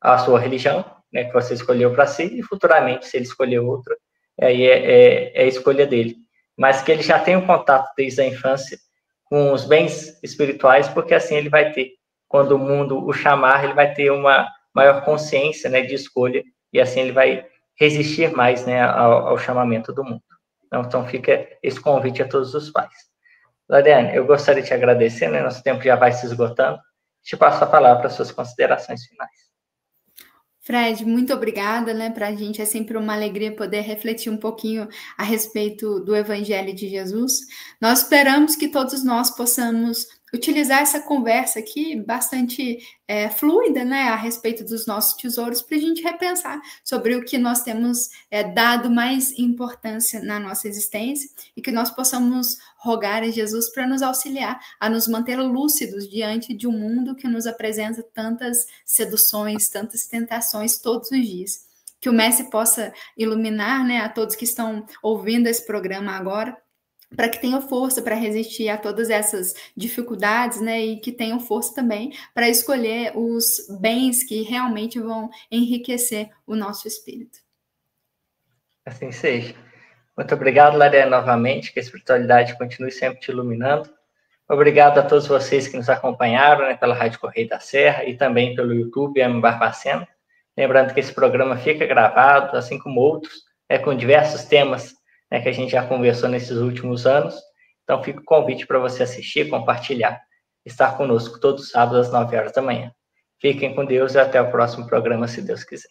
a sua religião, né, que você escolheu para si, e futuramente, se ele escolher outra, aí é a escolha dele. Mas que ele já tenha um contato desde a infância com os bens espirituais, porque assim ele vai ter, quando o mundo o chamar, ele vai ter uma maior consciência, né, de escolha, e assim ele vai resistir mais, né, ao chamamento do mundo. Então fica esse convite a todos os pais. Lariane, eu gostaria de te agradecer, né? Nosso tempo já vai se esgotando. Te passo a palavra para suas considerações finais. Fred, muito obrigada, né? Para a gente é sempre uma alegria poder refletir um pouquinho a respeito do Evangelho de Jesus. Nós esperamos que todos nós possamos utilizar essa conversa aqui bastante fluida, né, a respeito dos nossos tesouros, para a gente repensar sobre o que nós temos dado mais importância na nossa existência e que nós possamos rogar a Jesus para nos auxiliar a nos manter lúcidos diante de um mundo que nos apresenta tantas seduções, tantas tentações todos os dias. Que o Mestre possa iluminar, né, a todos que estão ouvindo esse programa agora, para que tenham força para resistir a todas essas dificuldades, né, e que tenham força também para escolher os bens que realmente vão enriquecer o nosso espírito. Assim seja. Muito obrigado, Lariane, novamente, que a espiritualidade continue sempre te iluminando. Obrigado a todos vocês que nos acompanharam, né, pela Rádio Correio da Serra e também pelo YouTube M. Barbacena. Lembrando que esse programa fica gravado, assim como outros, com diversos temas, né, que a gente já conversou nesses últimos anos. Então, fica o convite para você assistir, compartilhar, estar conosco todos os sábados às 9 horas da manhã. Fiquem com Deus e até o próximo programa, se Deus quiser.